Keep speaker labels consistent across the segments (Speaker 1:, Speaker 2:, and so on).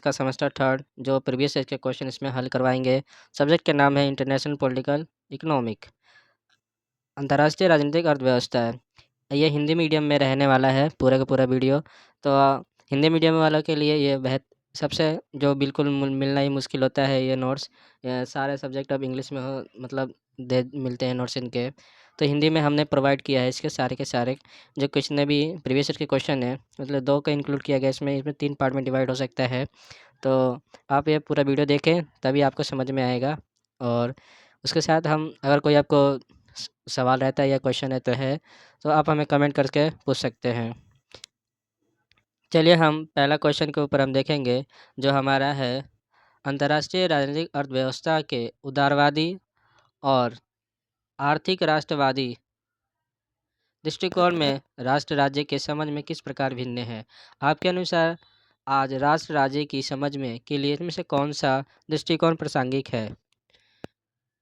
Speaker 1: का semester third जो previous year के क्वेश्चन इसमें हल करवाएंगे। सब्जेक्ट का नाम है इंटरनेशनल पॉलिटिकल इकोनॉमिक, अंतर्राष्ट्रीय राजनीतिक अर्थव्यवस्था है। ये हिंदी मीडियम में रहने वाला है पूरा का पूरा वीडियो। तो हिंदी मीडियम वालों के लिए ये सबसे जो बिल्कुल मिलना ही मुश्किल होता है ये नोट्स। सारे सब्जेक्ट अब इंग्लिश में हो मतलब दे मिलते हैं नोट्स इनके। तो हिंदी में हमने प्रोवाइड किया है इसके सारे के सारे जो क्वेश्चन भी प्रीवियस ईयर के क्वेश्चन है, मतलब 2 का इंक्लूड किया गया इसमें 3 पार्ट में डिवाइड हो सकता है। तो आप ये पूरा वीडियो देखें तभी आपको समझ में आएगा। और उसके साथ हम अगर कोई आपको सवाल रहता है या क्वेश्चन है तो आप हमें कमेंट करके पूछ सकते हैं। चलिए हम पहला क्वेश्चन के ऊपर हम देखेंगे जो हमारा है, अंतर्राष्ट्रीय राजनीतिक अर्थव्यवस्था के उदारवादी और आर्थिक राष्ट्रवादी दृष्टिकोण में राष्ट्र राज्य के समझ में किस प्रकार भिन्न है। आपके अनुसार आज राष्ट्र राज्य की समझ में के लिए इनमें से कौन सा दृष्टिकोण प्रासंगिक है।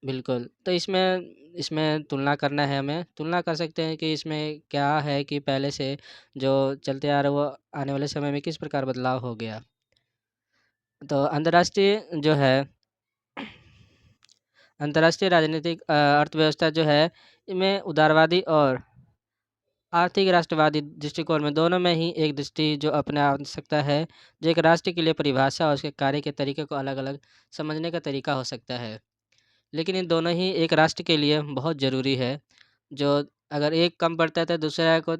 Speaker 1: बिल्कुल, तो इसमें इसमें तुलना करना है, हमें तुलना कर सकते हैं कि इसमें क्या है कि पहले से जो चलते आ रहा है वो आने वाले समय में किस प्रकार बदलाव हो गया। तो अंतर्राष्ट्रीय राजनीतिक अर्थव्यवस्था जो है इनमें उदारवादी और आर्थिक राष्ट्रवादी दृष्टिकोण में दोनों में ही एक दृष्टि जो अपने आ सकता है, जो एक राष्ट्र के लिए परिभाषा और उसके कार्य के तरीके को अलग अलग समझने का तरीका हो सकता है। लेकिन इन दोनों ही एक राष्ट्र के लिए बहुत ज़रूरी है। जो अगर एक कम पड़ता है तो दूसरा को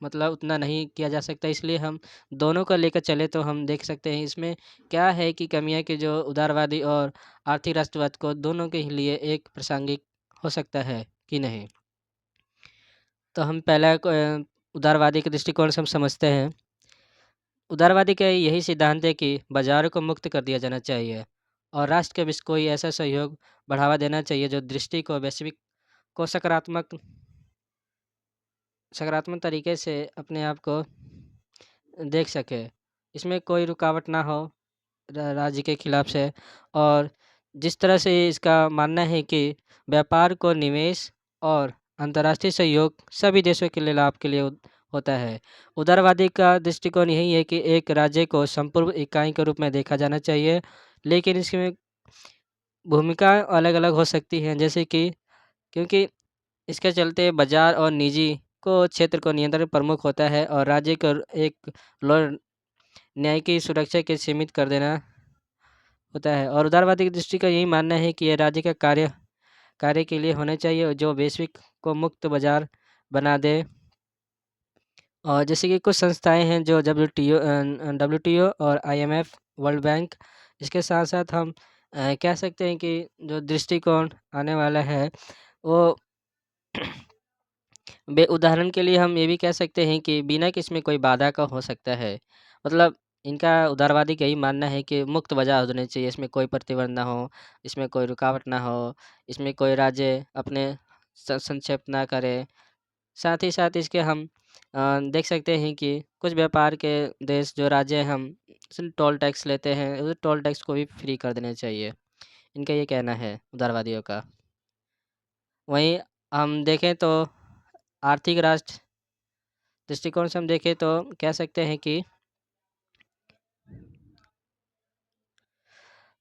Speaker 1: मतलब उतना नहीं किया जा सकता, इसलिए हम दोनों को लेकर चले तो हम देख सकते हैं इसमें क्या है कि कमियां कि जो उदारवादी और आर्थिक राष्ट्रवाद को दोनों के लिए एक प्रासंगिक हो सकता है कि नहीं। तो हम पहला उदारवादी के दृष्टिकोण से हम समझते हैं। उदारवादी का यही सिद्धांत है कि बाजारों को मुक्त कर दिया जाना चाहिए और राष्ट्र के बीच कोई ऐसा सहयोग बढ़ावा देना चाहिए जो दृष्टि को वैश्विक को सकारात्मक तरीके से अपने आप को देख सके। इसमें कोई रुकावट ना हो राज्य के खिलाफ से। और जिस तरह से इसका मानना है कि व्यापार को निवेश और अंतर्राष्ट्रीय सहयोग सभी देशों के लिए लाभ के लिए होता है। उदारवादी का दृष्टिकोण यही है कि एक राज्य को संपूर्ण इकाई के रूप में देखा जाना चाहिए, लेकिन इसमें भूमिका अलग अलग हो सकती हैं, जैसे कि क्योंकि इसके चलते बाजार और निजी को क्षेत्र को नियंत्रण प्रमुख होता है और राज्य को एक लॉ न्याय की सुरक्षा के सीमित कर देना होता है। और उदारवादी की दृष्टि का यही मानना है कि ये राज्य का कार्य के लिए होने चाहिए जो वैश्विक को मुक्त बाजार बना दे। और जैसे कि कुछ संस्थाएं हैं जो डब्ल्यूटीओ और आईएमएफ, वर्ल्ड बैंक, इसके साथ साथ हम कह सकते हैं कि जो दृष्टिकोण आने वाला है वो उदाहरण के लिए हम ये भी कह सकते हैं कि बिना किसी में कोई बाधा का हो सकता है। मतलब इनका उदारवादी का यही मानना है कि मुक्त बाजार होने चाहिए, इसमें कोई प्रतिबंध ना हो, इसमें कोई रुकावट ना हो, इसमें कोई राज्य अपने संक्षेप ना करे। साथ ही साथ इसके हम देख सकते हैं कि कुछ व्यापार के देश जो राज्य हम टोल टैक्स लेते हैं उस टोल टैक्स को भी फ्री कर देना चाहिए। इनका ये कहना है उदारवादियों का। वहीं हम देखें तो आर्थिक राष्ट्र दृष्टिकोण से हम देखें तो कह सकते हैं कि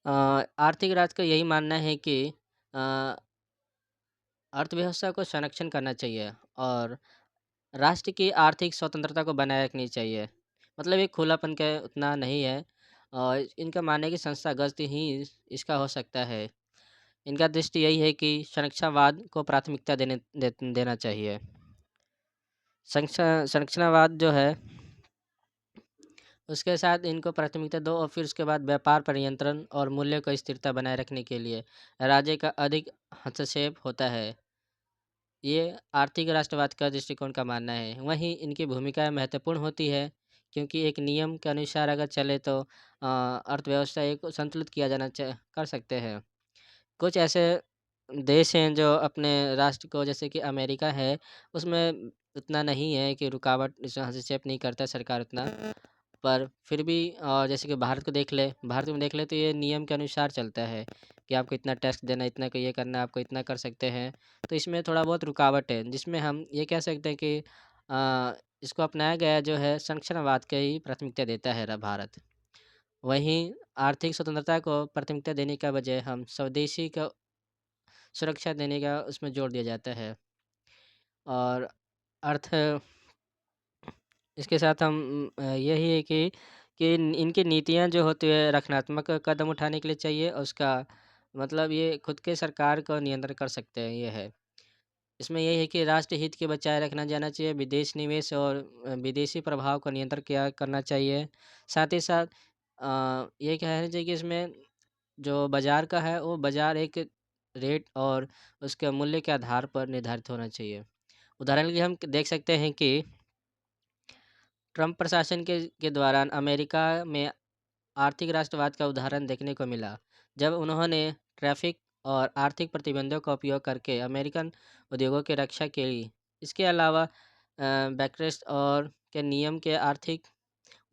Speaker 1: आर्थिक राष्ट्र का यही मानना है कि अ, अर्थव्यवस्था को संरक्षण करना चाहिए और राष्ट्र की आर्थिक स्वतंत्रता को बनाए रखनी चाहिए। मतलब एक खुलापन का उतना नहीं है और इनका मानना है कि संस्थागत ही इसका हो सकता है। इनका दृष्टि यही है कि संरक्षणवाद को प्राथमिकता देना चाहिए। संरक्षणवाद जो है उसके साथ इनको प्राथमिकता दो और फिर उसके बाद व्यापार पर नियंत्रण और मूल्य को स्थिरता बनाए रखने के लिए राज्य का अधिक हस्तक्षेप होता है। ये आर्थिक राष्ट्रवाद का दृष्टिकोण का मानना है। वहीं इनकी भूमिका महत्वपूर्ण होती है क्योंकि एक नियम के अनुसार अगर चले तो अर्थव्यवस्था एक संतुलित किया कर सकते हैं। कुछ ऐसे देश हैं जो अपने राष्ट्र को, जैसे कि अमेरिका है, उसमें उतना नहीं है कि रुकावट इसमें हस्तक्षेप नहीं करता सरकार उतना। पर फिर भी जैसे कि भारत में देख ले तो ये नियम के अनुसार चलता है कि आपको इतना टैक्स देना, इतना को ये करना, आपको इतना कर सकते हैं। तो इसमें थोड़ा बहुत रुकावट है जिसमें हम ये कह सकते हैं कि इसको अपनाया गया जो है संरक्षणवाद के ही प्राथमिकता देता है भारत। वहीं आर्थिक स्वतंत्रता को प्राथमिकता देने का बजाय हम स्वदेशी को सुरक्षा देने का उसमें जोर दिया जाता है। और अर्थ इसके साथ हम यही है कि इनकी नीतियाँ जो होती है रचनात्मक कदम उठाने के लिए चाहिए, और उसका मतलब ये खुद के सरकार को नियंत्रण कर सकते हैं, ये है। इसमें यही है कि राष्ट्र हित के बचाए रखना जाना चाहिए, विदेश निवेश और विदेशी प्रभाव को नियंत्रण किया करना चाहिए। साथ ही साथ ये कहना चाहिए कि इसमें जो बाज़ार का है, वो बाज़ार एक रेट और उसके मूल्य के आधार पर निर्धारित होना चाहिए। उदाहरण के लिए हम देख सकते हैं कि ट्रंप प्रशासन के दौरान अमेरिका में आर्थिक राष्ट्रवाद का उदाहरण देखने को मिला, जब उन्होंने ट्रैफिक और आर्थिक प्रतिबंधों का उपयोग करके अमेरिकन उद्योगों की रक्षा की। इसके अलावा बैक्रेस्ट और के नियम के आर्थिक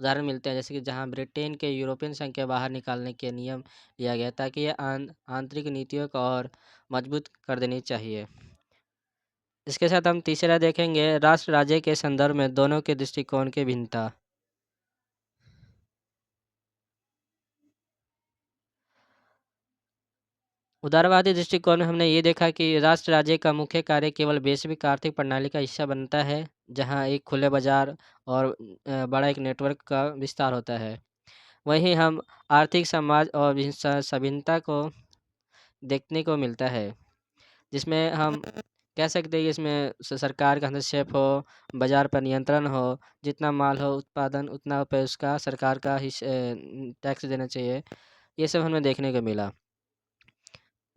Speaker 1: उदाहरण मिलते हैं, जैसे कि जहां ब्रिटेन के यूरोपियन संघ के बाहर निकालने के नियम लिया गया, ताकि ये आंतरिक नीतियों को और मजबूत कर देनी चाहिए। इसके साथ हम तीसरा देखेंगे, राष्ट्र राज्य के संदर्भ में दोनों के दृष्टिकोण की भिन्नता। उदारवादी दृष्टिकोण में हमने ये देखा कि राष्ट्र राज्य का मुख्य कार्य केवल वैश्विक आर्थिक प्रणाली का हिस्सा बनता है, जहां एक खुले बाजार और बड़ा एक नेटवर्क का विस्तार होता है। वहीं हम आर्थिक समाज और सभिन्नता को देखने को मिलता है, जिसमें हम कह सकते हैं कि इसमें सरकार का हस्तक्षेप हो, बाजार पर नियंत्रण हो, जितना माल हो उत्पादन उतना पे उसका सरकार का टैक्स देना चाहिए। ये सब हमें देखने को मिला।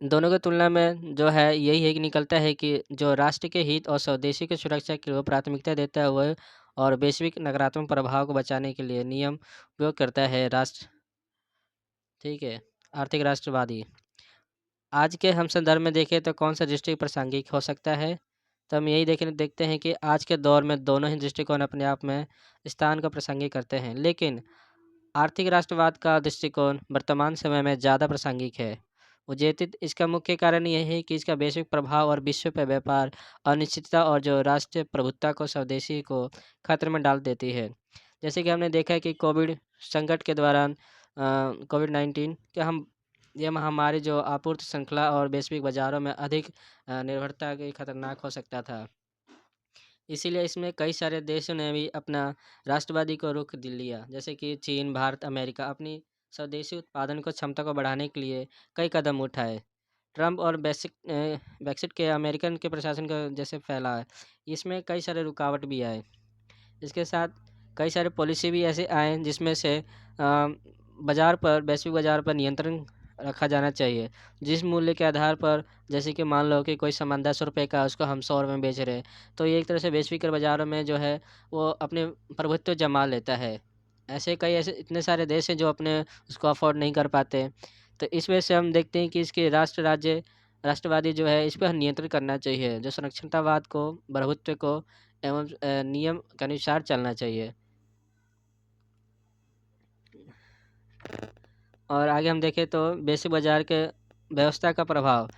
Speaker 1: दोनों की तुलना में जो है यही है कि निकलता है कि जो राष्ट्र के हित और स्वदेशी की सुरक्षा के लिए प्राथमिकता देता है वह, और वैश्विक नकारात्मक प्रभाव को बचाने के लिए नियम उपयोग करता है राष्ट्र। ठीक है। आर्थिक राष्ट्रवादी आज के हम संदर्भ में देखें तो कौन सा दृष्टि प्रासंगिक हो सकता है, तो हम यही देखते हैं कि आज के दौर में दोनों ही दृष्टिकोण अपने आप में स्थान को प्रासंगिक करते हैं, लेकिन आर्थिक राष्ट्रवाद का दृष्टिकोण वर्तमान समय में ज़्यादा प्रासंगिक है। उजेतित इसका मुख्य कारण यह है कि इसका वैश्विक प्रभाव और विश्व पर व्यापार अनिश्चितता और जो राष्ट्रीय प्रभुत्व को स्वदेशी को खतरे में डाल देती है। जैसे कि हमने देखा है कि कोविड संकट के दौरान कोविड-19 के हम ये महामारी जो आपूर्ति श्रृंखला और वैश्विक बाजारों में अधिक निर्भरता के खतरनाक हो सकता था। इसीलिए इसमें कई सारे देशों ने भी अपना राष्ट्रवादी को रुख लिया, जैसे कि चीन, भारत, अमेरिका अपनी स्वदेशी उत्पादन को क्षमता को बढ़ाने के लिए कई कदम उठाए। ट्रंप और ब्रेक्सिट के अमेरिकन के प्रशासन का जैसे फैला है, इसमें कई सारे रुकावट भी आए। इसके साथ कई सारे पॉलिसी भी ऐसे आए जिसमें से बाज़ार पर वैश्विक बाज़ार पर नियंत्रण रखा जाना चाहिए। जिस मूल्य के आधार पर, जैसे कि मान लो कि कोई सामान ₹10 का उसको हम ₹100 में बेच रहे हैं, तो ये एक तरह से वैश्विक बाज़ारों में जो है वो अपने प्रभुत्व जमा लेता है। ऐसे इतने सारे देश हैं जो अपने उसको अफ़ोर्ड नहीं कर पाते। तो इस वजह से हम देखते हैं कि इसके राष्ट्रवादी जो है इस पर नियंत्रण करना चाहिए, जो संरक्षणतावाद को, प्रभुत्व को एवं नियम के अनुसार चलना चाहिए। और आगे हम देखें तो वैश्विक बाजार के व्यवस्था का प्रभाव,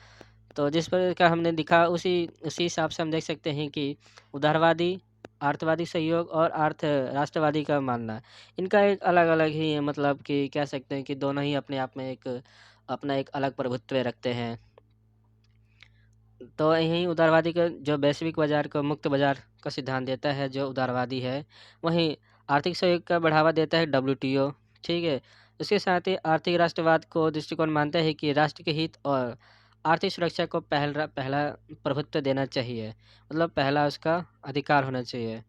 Speaker 1: तो जिस प्रकार का हमने दिखा उसी उसी हिसाब से हम देख सकते हैं कि उदारवादी, अर्थवादी सहयोग और अर्थ राष्ट्रवादी का मानना, इनका एक अलग-अलग ही मतलब कि कह सकते हैं कि दोनों ही अपने आप में एक अपना एक अलग प्रभुत्व रखते हैं। तो यहीं उदारवादी का जो वैश्विक बाजार को मुक्त बाजार का सिद्धांत देता है, जो उदारवादी है, वहीं आर्थिक सहयोग का बढ़ावा देता है डब्ल्यूटीओ। ठीक है। उसके साथ ही आर्थिक राष्ट्रवाद को दृष्टिकोण मानता है कि राष्ट्र के हित और आर्थिक सुरक्षा को पहला प्रभुत्व देना चाहिए, मतलब पहला उसका अधिकार होना चाहिए।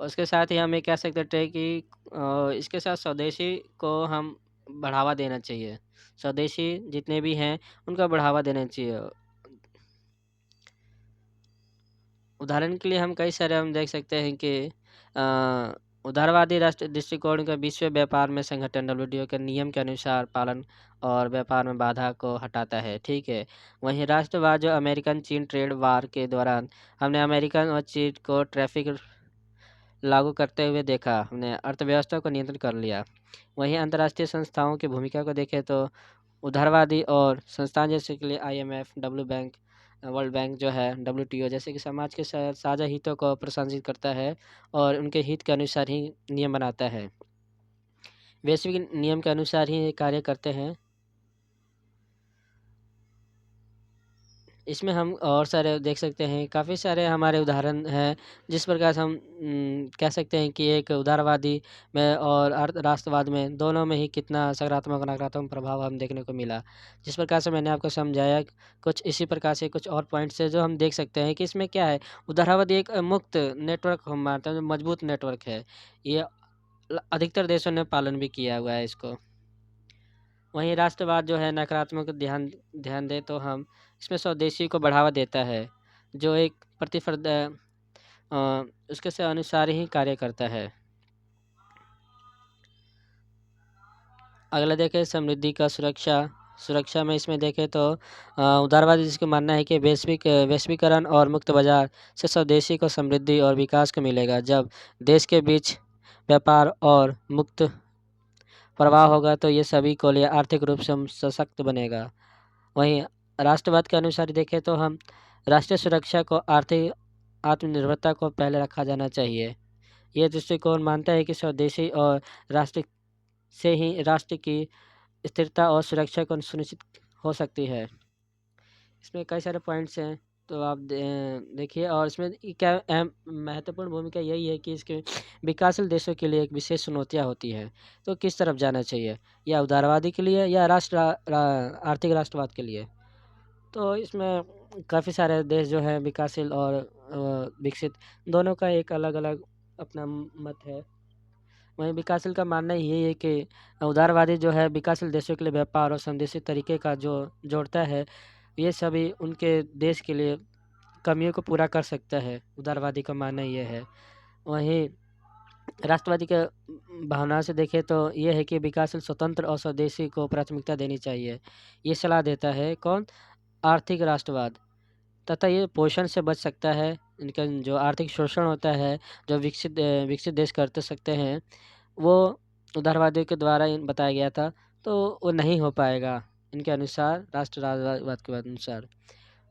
Speaker 1: और उसके साथ ही हम ये कह सकते हैं कि इसके साथ स्वदेशी को हम बढ़ावा देना चाहिए। स्वदेशी जितने भी हैं उनका बढ़ावा देना चाहिए। उदाहरण के लिए हम देख सकते हैं कि उदारवादी राष्ट्र दृष्टिकोण का विश्व व्यापार में संगठन डब्ल्यूटीओ के नियम के अनुसार पालन और व्यापार में बाधा को हटाता है। ठीक है। वहीं राष्ट्रवाद जो अमेरिकन चीन ट्रेड वार के दौरान हमने अमेरिकन और चीन को ट्रैफिक लागू करते हुए देखा, हमने अर्थव्यवस्था को नियंत्रित कर लिया। वहीं अंतर्राष्ट्रीय संस्थाओं की भूमिका को देखें तो उदारवादी और संस्थान जैसे के लिए आईएमएफ, वर्ल्ड बैंक जो है, डब्ल्यूटीओ जैसे कि समाज के साझा हितों को प्रशंसित करता है और उनके हित के अनुसार ही नियम बनाता है। वैश्विक नियम के अनुसार ही ये कार्य करते हैं। इसमें हम और सारे देख सकते हैं, काफ़ी सारे हमारे उदाहरण हैं, जिस प्रकार से हम कह सकते हैं कि एक उदारवादी में और राष्ट्रवाद में दोनों में ही कितना सकारात्मक और नकारात्मक प्रभाव हम देखने को मिला। जिस प्रकार से मैंने आपको समझाया, कुछ इसी प्रकार से कुछ और पॉइंट्स है जो हम देख सकते हैं कि इसमें क्या है, उदारवादी एक मुक्त नेटवर्क हम मानते हैं, जो मजबूत नेटवर्क है। ये अधिकतर देशों ने पालन भी किया हुआ है इसको। वहीं राष्ट्रवाद जो है नकारात्मक ध्यान ध्यान दें तो हम इसमें स्वदेशी को बढ़ावा देता है, जो एक प्रतिस्पर्धा उसके से अनुसार ही कार्य करता है। अगला देखें समृद्धि का सुरक्षा। सुरक्षा में इसमें देखें तो उदारवादी जिसका मानना है कि वैश्वीकरण और मुक्त बाजार से स्वदेशी को समृद्धि और विकास को मिलेगा। जब देश के बीच व्यापार और मुक्त प्रवाह होगा तो ये सभी को लिए आर्थिक रूप से सशक्त बनेगा। वहीं राष्ट्रवाद के अनुसार देखें तो हम राष्ट्रीय सुरक्षा को आर्थिक आत्मनिर्भरता को पहले रखा जाना चाहिए। ये दृष्टिकोण मानता है कि स्वदेशी और राष्ट्र से ही राष्ट्र की स्थिरता और सुरक्षा को सुनिश्चित हो सकती है। इसमें कई सारे पॉइंट्स हैं, तो आप देखिए। और इसमें क्या अहम महत्वपूर्ण भूमिका यही है कि इसके विकासशील देशों के लिए एक विशेष चुनौतियाँ होती हैं, तो किस तरफ जाना चाहिए, या उदारवादी के लिए या आर्थिक राष्ट्रवाद के लिए। तो इसमें काफ़ी सारे देश जो है विकासशील और विकसित दोनों का एक अलग अलग अपना मत है। वहीं विकासशील का मानना यही है कि उदारवादी जो है विकासशील देशों के लिए व्यापार और संदेशी तरीके का जो जोड़ता है, ये सभी उनके देश के लिए कमियों को पूरा कर सकता है। उदारवादी का मानना ये है। वहीं राष्ट्रवादी के भावना से देखें तो ये है कि विकासशील स्वतंत्र और स्वदेशी को प्राथमिकता देनी चाहिए। ये सलाह देता है कौन? आर्थिक राष्ट्रवाद। तथा ये पोषण से बच सकता है। इनका जो आर्थिक शोषण होता है, जो विकसित देश कर सकते हैं, वो उदारवादियों के द्वारा बताया गया था, तो वो नहीं हो पाएगा इनके अनुसार। राष्ट्रवाद के अनुसार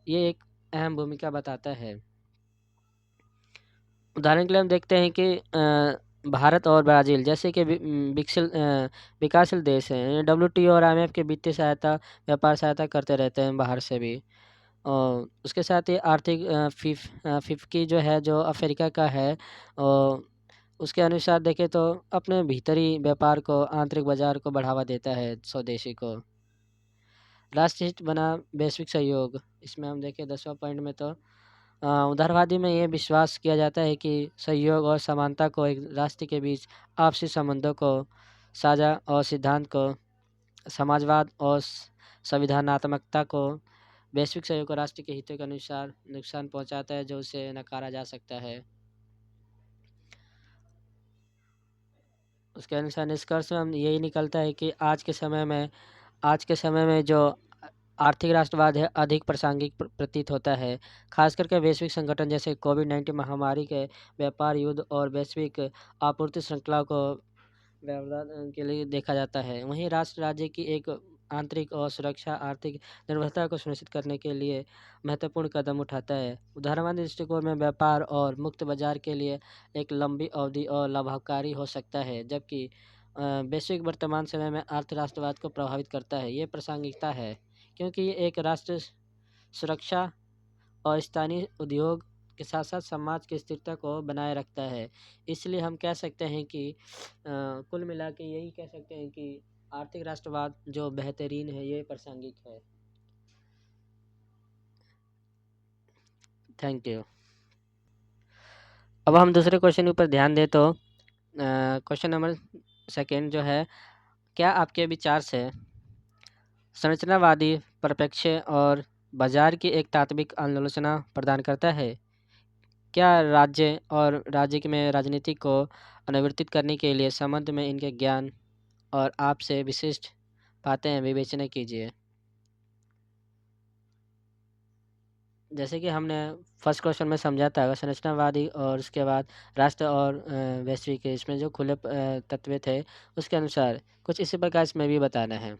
Speaker 1: ये एक अहम भूमिका बताता है। उदाहरण के लिए हम देखते हैं कि भारत और ब्राज़ील जैसे कि विकासशील देश हैं, WTO और IMF के वित्तीय सहायता, व्यापार सहायता करते रहते हैं बाहर से भी। और उसके साथ ही आर्थिक फिफ्की जो है, जो अफ्रीका का है, और उसके अनुसार देखें तो अपने भीतरी व्यापार को, आंतरिक बाजार को बढ़ावा देता है स्वदेशी को। राष्ट्रहित बना वैश्विक सहयोग। इसमें हम देखें 10वां पॉइंट में तो उदारवादी में ये विश्वास किया जाता है कि सहयोग और समानता को एक राष्ट्र के बीच आपसी संबंधों को साझा और सिद्धांत को समाजवाद और संविधानात्मकता को वैश्विक सहयोग को राष्ट्र के हितों के अनुसार नुकसान पहुंचाता है, जो उसे नकारा जा सकता है। उसके अनुसार निष्कर्ष में हम यही निकलता है कि आज के समय में जो आर्थिक राष्ट्रवाद है अधिक प्रासंगिक प्रतीत होता है, खास करके वैश्विक संगठन जैसे कोविड-19 महामारी के व्यापार, युद्ध और वैश्विक आपूर्ति श्रृंखला को व्यवधान के लिए देखा जाता है। वहीं राष्ट्र राज्य की एक आंतरिक और सुरक्षा आर्थिक निर्भरता को सुनिश्चित करने के लिए महत्वपूर्ण कदम उठाता है। उदारवादी दृष्टिकोण में व्यापार और मुक्त बाजार के लिए एक लंबी अवधि और लाभकारी हो सकता है, जबकि वैश्विक वर्तमान समय में राष्ट्रवाद को प्रभावित करता है। ये प्रासंगिकता है क्योंकि ये एक राष्ट्र सुरक्षा और स्थानीय उद्योग के साथ साथ समाज की स्थिरता को बनाए रखता है। इसलिए हम कह सकते हैं कि कुल मिला के यही कह सकते हैं कि आर्थिक राष्ट्रवाद जो बेहतरीन है, ये प्रासंगिक है। Thank you. अब हम दूसरे क्वेश्चन के ऊपर ध्यान दें तो क्वेश्चन नंबर 2 जो है, क्या आपके विचार से संरचनावादी परिप्रेक्ष्य और बाजार की एक तात्विक आलोचना प्रदान करता है? क्या राज्य में राजनीति को अनुवर्तित करने के लिए संबंध में इनके ज्ञान और आपसे विशिष्ट बातें विवेचना कीजिए। जैसे कि हमने फर्स्ट क्वेश्चन में समझा था, संरचनावादी और उसके बाद राष्ट्र और वैश्विक, इसमें जो खुले तत्व थे, उसके अनुसार कुछ इसी प्रकार इसमें भी बताना है।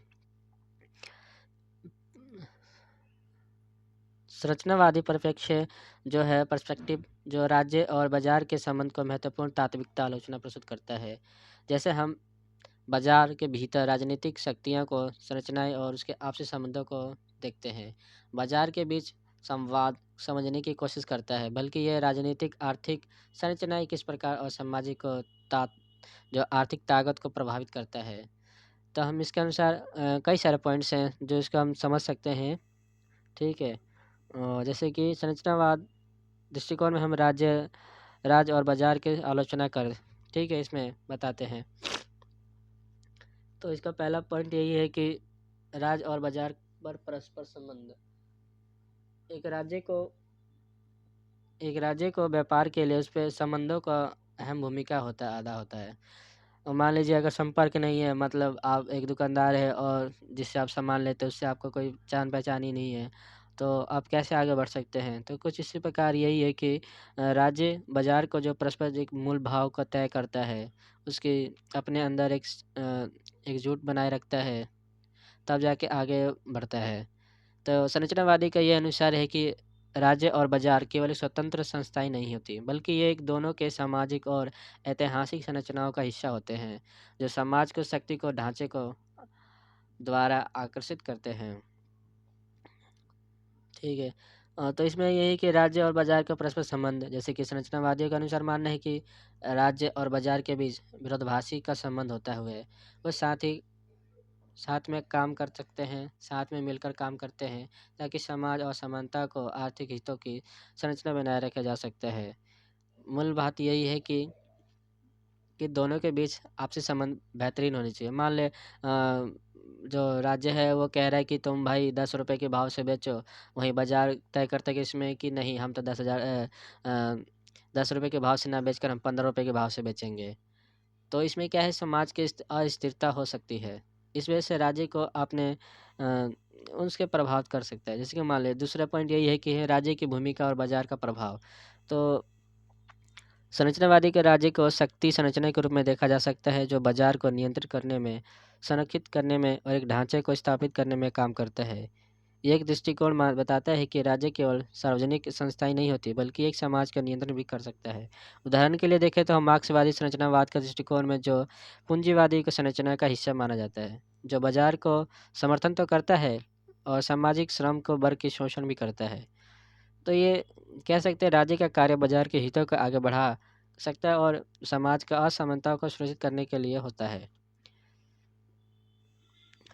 Speaker 1: संरचनावादी परिप्रेक्ष्य जो है, पर्सपेक्टिव, जो राज्य और बाजार के संबंध को महत्वपूर्ण तात्विकता आलोचना प्रस्तुत करता है। जैसे हम बाजार के भीतर राजनीतिक शक्तियों को संरचनाएं और उसके आपसी संबंधों को देखते हैं। बाजार के बीच संवाद समझने की कोशिश करता है, बल्कि यह राजनीतिक आर्थिक संरचनाएं किस प्रकार और सामाजिक को ता जो आर्थिक ताकत को प्रभावित करता है। तो हम इसके अनुसार कई सारे पॉइंट्स हैं जो इसको हम समझ सकते हैं। ठीक है। जैसे कि संरचनावाद दृष्टिकोण में हम राज्य और बाजार की आलोचना कर, ठीक है, इसमें बताते हैं। तो इसका पहला पॉइंट यही है कि राज्य और बाजार पर परस्पर संबंध। एक राज्य को एक राज्य को व्यापार के लिए उस पे संबंधों का अहम भूमिका अदा होता है। और मान लीजिए अगर संपर्क नहीं है, मतलब आप एक दुकानदार है और जिससे आप सामान लेते हैं उससे आपको कोई जान पहचान ही नहीं है, तो आप कैसे आगे बढ़ सकते हैं। तो कुछ इसी प्रकार यही है कि राज्य बाजार को जो परस्पर एक मूल भाव को तय करता है, उसके अपने अंदर एकजुट बनाए रखता है, तब जाके आगे बढ़ता है। तो संरचनावादी का ये अनुसार है कि राज्य और बाजार केवल एक स्वतंत्र संस्थाएं नहीं होती, बल्कि ये एक दोनों के सामाजिक और ऐतिहासिक संरचनाओं का हिस्सा होते हैं, जो समाज को शक्ति को ढांचे को द्वारा आकर्षित करते हैं। ठीक है। तो इसमें यही है कि राज्य और बाजार का परस्पर संबंध, जैसे कि संरचनावादियों के अनुसार मानना है कि राज्य और बाजार के बीच विरोधाभासी का संबंध होता हुआ है, वो साथ में काम कर सकते हैं, साथ में मिलकर काम करते हैं, ताकि समाज और समानता को आर्थिक हितों की संरचना बनाए रखा जा सकता है। मूल बात यही है कि दोनों के बीच आपसी संबंध बेहतरीन होनी चाहिए। मान ले जो राज्य है वो कह रहा है कि तुम भाई 10 रुपए के भाव से बेचो, वहीं बाजार तय करता है कि इसमें कि नहीं, हम तो 10 रुपए के भाव से ना बेचकर हम 15 रुपए के भाव से बेचेंगे। तो इसमें क्या है, समाज की अस्थिरता हो सकती है। इस वजह से राज्य को अपने उसके प्रभावित कर सकता है। जैसे कि मान लें, दूसरा पॉइंट यही है कि है राज्य की भूमिका और बाजार का प्रभाव। तो संरचनावादी के राज्य को शक्ति संरचना के रूप में देखा जा सकता है, जो बाजार को नियंत्रित करने में, संरक्षित करने में और एक ढांचे को स्थापित करने में काम करता है। ये एक दृष्टिकोण बताता है कि राज्य केवल सार्वजनिक संस्थाएं नहीं होती, बल्कि एक समाज का नियंत्रण भी कर सकता है। उदाहरण के लिए देखें तो हम मार्क्सवादी संरचनावाद का दृष्टिकोण में जो पूंजीवादी को संरचना का हिस्सा माना जाता है, जो बाजार को समर्थन तो करता है और सामाजिक श्रम को वर्ग की शोषण भी करता है। तो ये कह सकते हैं राज्य का कार्य बाजार के हितों को आगे बढ़ा सकता है और समाज का असमानता को सुनिश्चित करने के लिए होता है।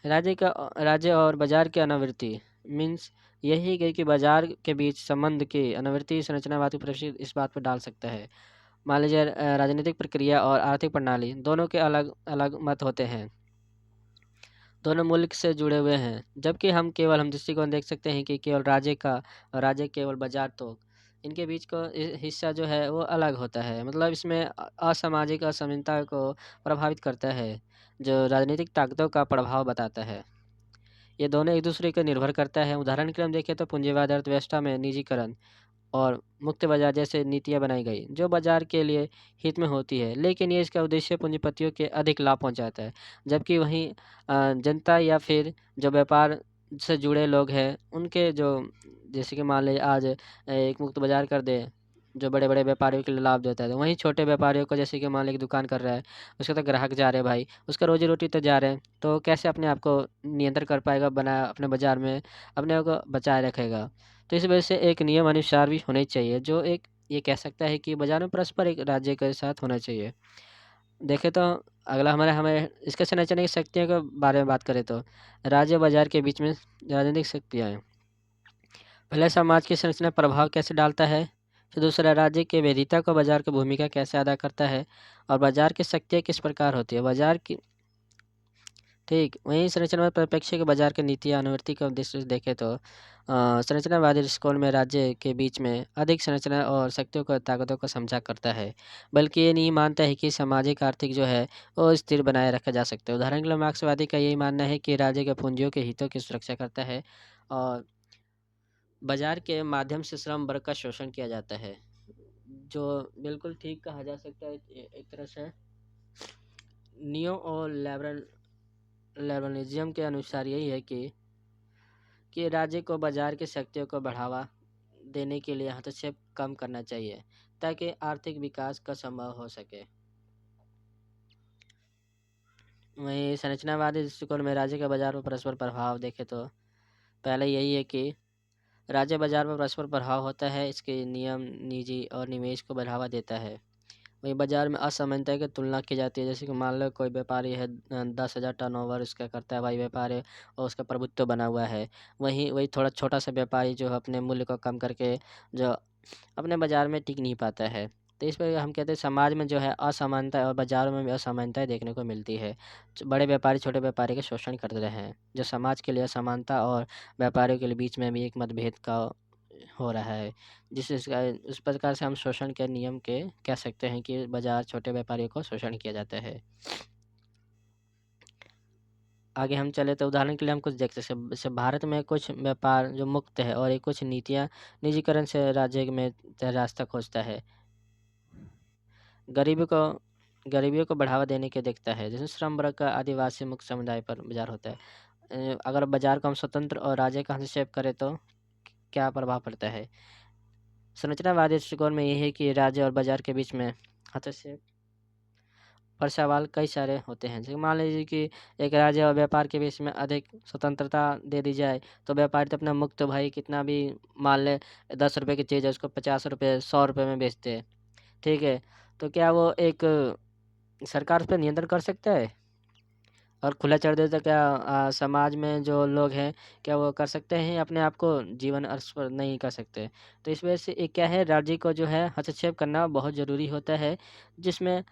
Speaker 1: राज्य और बाजार की अनावृत्ति मीन्स यही है कि बाजार के बीच संबंध की अनावृत्ति संरचनावादी प्रश्न इस बात पर डाल सकता है। मान लीजिए राजनीतिक प्रक्रिया और आर्थिक प्रणाली दोनों के अलग अलग मत होते हैं, दोनों मुल्क से जुड़े हुए हैं, जबकि हम दृष्टिकोण देख सकते हैं कि केवल राज्य का और राज्य केवल बाजार, तो इनके बीच को हिस्सा जो है वो अलग होता है। मतलब इसमें असामाजिक असमानता को प्रभावित करता है, जो राजनीतिक ताकतों का प्रभाव बताता है। ये दोनों एक दूसरे पर निर्भर करता है। उदाहरण के लिए हम देखें तो पूंजीवाद अर्थव्यवस्था में निजीकरण और मुक्त बाजार जैसे नीतियां बनाई गई, जो बाजार के लिए हित में होती है, लेकिन ये इसका उद्देश्य पूंजीपतियों के अधिक लाभ पहुंचाता है। जबकि वहीं जनता या फिर जो व्यापार से जुड़े लोग हैं उनके जो, जैसे कि मान लीजिए आज एक मुक्त बाजार कर दे जो बड़े बड़े व्यापारियों के लिए लाभ देता है, तो वहीं छोटे व्यापारियों को, जैसे कि मान लीजिए दुकान कर रहा है, उसके तो ग्राहक जा रहे हैं भाई, उसका रोजी रोटी तो जा रहे हैं, तो कैसे अपने आप को नियंत्रण कर पाएगा, बना अपने बाजार में अपने आप को बचाए रखेगा। तो इस वजह से एक नियम अनुसार भी होने चाहिए, जो एक ये कह सकता है कि बाजार में परस्पर एक राज्य के साथ होना चाहिए। देखें तो अगला हमारे हमें इसके संरचना की शक्तियों के बारे में बात करें तो राज्य बाजार के बीच में राजनीतिक शक्तियाँ हैं। पहले समाज की संरचना प्रभाव कैसे डालता है, फिर दूसरा राज्य के वैधता को बाजार की भूमिका कैसे अदा करता है, और बाजार की शक्तियाँ किस प्रकार होती है बाजार की। ठीक वहीं संरचनावाद परिप्रेक्ष्य के बाजार की नीतियाँ अनुवर्ती के उद्देश्य से देखें तो संरचनावादी दृष्टिकोण में राज्य के बीच में अधिक संरचना और शक्तियों को ताकतों को समझा करता है, बल्कि ये नहीं मानता है कि सामाजिक आर्थिक जो है वो स्थिर बनाए रखा जा सकता है। उदाहरण के लिए मार्क्सवादी का यही मानना है कि राज्य के पूंजियों के हितों की सुरक्षा करता है और बाजार के माध्यम से श्रम वर्ग का शोषण किया जाता है, जो बिल्कुल ठीक कहा जा सकता है। एक तरह से नियो और लेबरलिज्म के अनुसार यही है कि राज्य को बाजार की शक्तियों को बढ़ावा देने के लिए हस्तक्षेप कम करना चाहिए, ताकि आर्थिक विकास का संभव हो सके। वहीं संरचनावादी दृष्टिकोण में राज्य के बाजार पर परस्पर प्रभाव देखें तो पहले यही है कि राज्य बाजार पर परस्पर प्रभाव होता है। इसके नियम निजी और निवेश को बढ़ावा देता है। वहीं बाजार में असमानता की तुलना की जाती है। जैसे कि मान लो कोई व्यापारी है, 10,000 टर्नओवर उसका करता है, भाई व्यापार है और उसका प्रभुत्व बना हुआ है। वहीं वही थोड़ा छोटा सा व्यापारी जो है अपने मूल्य को कम करके जो अपने बाजार में टिक नहीं पाता है। तो इस पर हम कहते हैं समाज में जो है असमानता और बाजारों में भी असमानताएं देखने को मिलती है। बड़े व्यापारी छोटे व्यापारी का शोषण करते रहे हैं, जो समाज के लिए असमानता और व्यापारियों के लिए बीच में भी एक मतभेद का हो रहा है। उस प्रकार से हम शोषण के नियम के कह सकते हैं कि बाजार छोटे व्यापारियों को शोषण किया जाता है। आगे हम चले तो उदाहरण के लिए हम कुछ देखते हैं। जैसे भारत में कुछ व्यापार जो मुक्त है और ये कुछ नीतियाँ निजीकरण से राज्य में रास्ता खोजता है। गरीबी को गरीबियों को बढ़ावा देने के देखता है। जैसे श्रम वर्ग का आदिवासी मुक्त समुदाय पर बाजार होता है। अगर बाजार को हम स्वतंत्र और राज्य का हस्तक्षेप करें तो क्या प्रभाव पड़ता है? संरचनावादी दृष्टिकोण में यह है कि राज्य और बाजार के बीच में हस्तक्षेप पर सवाल कई सारे होते हैं। जैसे मान लीजिए कि एक राज्य और व्यापार के बीच में अधिक स्वतंत्रता दे दी जाए तो व्यापारी तो अपना मुक्त भाई कितना भी मान ले 10 रुपये की चीज़ है उसको 50 रुपये 100 रुपये में बेचते हैं। ठीक है, तो क्या वो एक सरकार उस पर नियंत्रण कर सकता है और खुला छोड़ दे तो क्या समाज में जो लोग हैं क्या वो कर सकते हैं अपने आप को जीवन अर्श पर नहीं कर सकते। तो इस वजह से एक क्या है राज्य को जो है हस्तक्षेप करना बहुत ज़रूरी होता है, जिसमें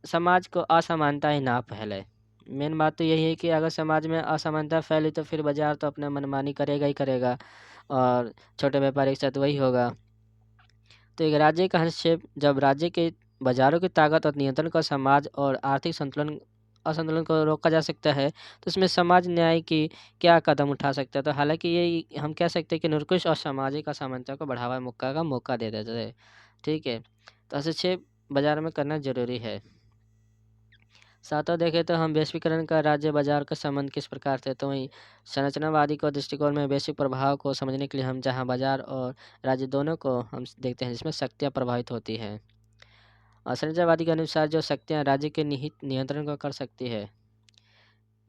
Speaker 1: समाज को असमानताएं ना फैले। मेन बात तो यही है कि अगर समाज में असमानता फैली तो फिर बाजार तो अपना मनमानी करेगा ही करेगा और छोटे व्यापारी के साथ वही होगा। तो एक राज्य का हस्तक्षेप जब राज्य के बाजारों की ताकत और नियंत्रण का समाज और आर्थिक संतुलन असंतुलन को रोका जा सकता है, तो इसमें समाज न्याय की क्या कदम उठा सकता है? तो हालांकि ये हम कह सकते हैं कि निरंकुश और सामाजिक असमानता को बढ़ावा मौका का मौका दे देता है। ठीक है, तो हस्तक्षेप बाजार में करना जरूरी है। सातों देखें तो हम वैश्वीकरण का राज्य बाजार का संबंध किस प्रकार से, तो वहीं संरचनावादी को दृष्टिकोण में वैश्विक प्रभाव को समझने के लिए हम जहां बाजार और राज्य दोनों को हम देखते हैं जिसमें शक्तियां प्रभावित होती हैं। और संरचनावादी के अनुसार जो शक्तियां राज्य के निहित नियंत्रण को कर सकती है।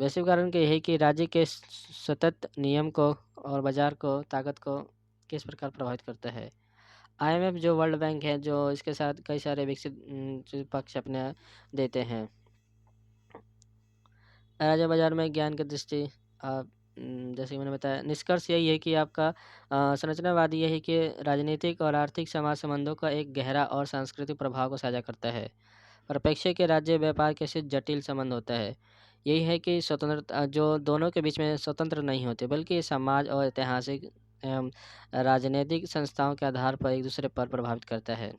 Speaker 1: वैश्वीकरण के यही कि राज्य के सतत नियम को और बाजार को ताकत को किस प्रकार प्रभावित करता है। आईएमएफ जो वर्ल्ड बैंक है जो इसके साथ कई सारे विकसित जो पक्ष अपने देते हैं। राज्य बाजार में ज्ञान की दृष्टि जैसे कि मैंने बताया निष्कर्ष यही है कि आपका संरचनावादी यही कि राजनीतिक और आर्थिक समाज संबंधों का एक गहरा और सांस्कृतिक प्रभाव को साझा करता है। परिप्रेक्ष्य के राज्य व्यापार के से जटिल संबंध होता है। यही है कि स्वतंत्रता जो दोनों के बीच में स्वतंत्र नहीं होते बल्कि समाज और ऐतिहासिक एवं राजनीतिक संस्थाओं के आधार पर एक दूसरे पर प्रभावित करता है।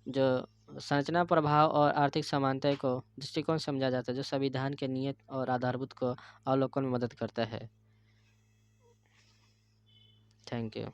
Speaker 1: जो संरचना प्रभाव और आर्थिक समानता को दृष्टिकोण समझा जाता है जो संविधान के नियत और आधारभूत को अवलोकन में मदद करता है। Thank you.